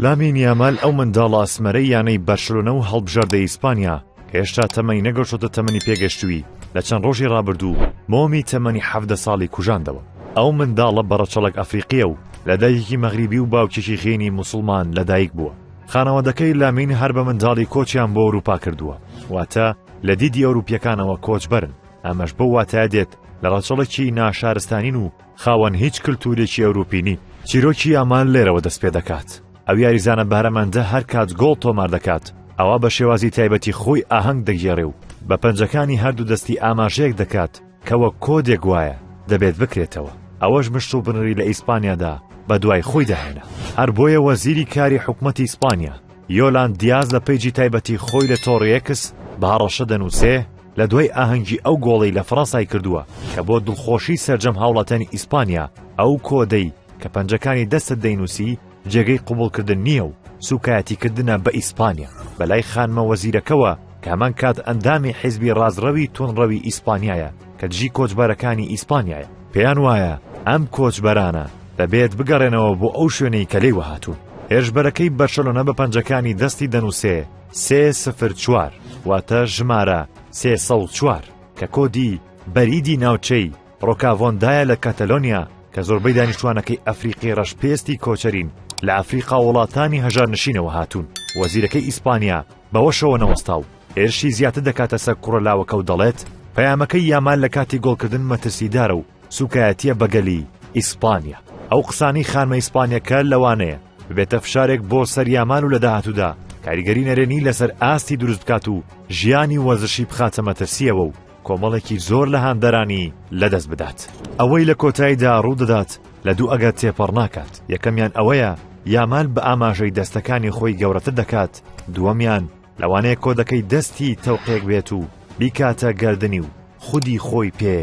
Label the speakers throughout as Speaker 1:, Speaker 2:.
Speaker 1: لامین یامال ئەو منداڵە ئەسمەرەی یانەی بەرشلۆنە و هەڵبژاردەی ئیسپانیا کە هێشتا تەمەنی نەگەشتۆتە تەمەنی پێگەشتووی لە چەند ڕۆژی ڕابردوو مۆمی تەمەنی 17 ساڵی کوژاندەوە. ئەو منداڵە بەڕەچەڵک ئەفریقیە و لە دایکی مەغریبی و باوکێکی خێنی موسڵمان لەدایک بووە. خانەوادەکەی لامین هەر بە منداڵی کۆچیان بۆ ئەوروپا کردووە، واتە لە دیدی ئەوروپیەکانەوە کۆچبەرن. ئەمەش بەو واتایە دێت لە ڕەچەڵێکی ناشارستانین و خاوەن هیچ کلتورێکی ئەوروپینی. چیرۆکی یامان لێرەوە دەست پێ دەکات. ئەو یاریزانە بارەمەندە هەر کات گۆڵ تۆمار دەکات، ئەوە بە شێوازی تایبەتی خۆی ئاهەنگ دەگێڕێ و بە پەنجەکانی هەردوو دەستی ئاماژەیەک دەکات کەوە کۆدێک وایە دەبێت بکرێتەوە. ئەوەش مشت و بنری لە ئیسپانیادا بە دوای خۆی داهێنا. هەر بۆیە وەزیری کاری حکومەتی ئیسپانیا یۆلاند دیاز لە پەیجی تایبەتی خۆی لە تۆڕیەکس بە هەڕەشە دەنووسێ لە دوای ئاهەنگی ئەو گۆڵەی لە فڕەنسای کردووە کە بۆ دڵخۆشی سەرجەم هاوڵاتیانی ئیسپانیا ئەو کۆدەی کە پەنجەکانی دەستت دەینووسی جێگەی قوبوڵکردن نییە و سوکایەتیکردنە بە ئیسپانیا. بەلای خانمە وەزیرەکەوە کە هەمان کات ئەندامی حیزبی ڕازڕەوی تونڕەوی ئیسپانیایە کە دژی کۆچبەرەکانی ئیسپانیایە، پێیان وایە ئەم کۆچبەرانە دەبێت بگەڕێنەوە بۆ ئەو شوێنەی کە لێی وهاتوون. هێرشبەرەکەی بەرشەلۆنە بە پەنجەکانی دەستی دەنووسێ 304 واتە ژمارە 304 کە کۆدی بەریدی ناوچەی ڕۆکاڤۆندایە لە کاتەلۆنیا کە زۆربەی دانیشتوانەکەی ئەفریقی ڕەشپێستی کۆچەرین لە ئەفریقا وڵاتانی هەژارنشینەوە هاتوون. وەزیرەکەی ئیسپانیا بەوەشەوە نەوەستا و هێرشی زیاتر دەکاتە سەر کوڕەلاوەکە و دەڵێت پەیامەکەی یامان لە کاتی گۆڵکردن مەترسیدارە و سوکایەتیە بەگەلی ئیسپانیا. ئەو قسانی خانمە ئیسپانیەکە لەوانەیە ببێتە فشارێک بۆ سەر یامان و لە داهاتوودا کاریگەری نەرێنی لەسەر ئاستی دروست بکات و ژیانی وەرزشی بخاتە مەترسیەوە و کۆمەڵێکی زۆر لە هاندەرانی لەدەست بدات. ئەوەی لە کۆتاییدا ڕوودەدات لە دوو ئەگەر تێپەڕ ناکات. یەکەمیان ئەوەیە یامان بە ئاماژەی دەستەکانی خۆی گەورەتر دەکات، دووەمیان لەوانەیە کۆدەکەی دەستی تەوقێک بێت و بیکاتە گەردنی و خودی خۆی پێ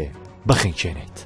Speaker 1: بخینچێنێت.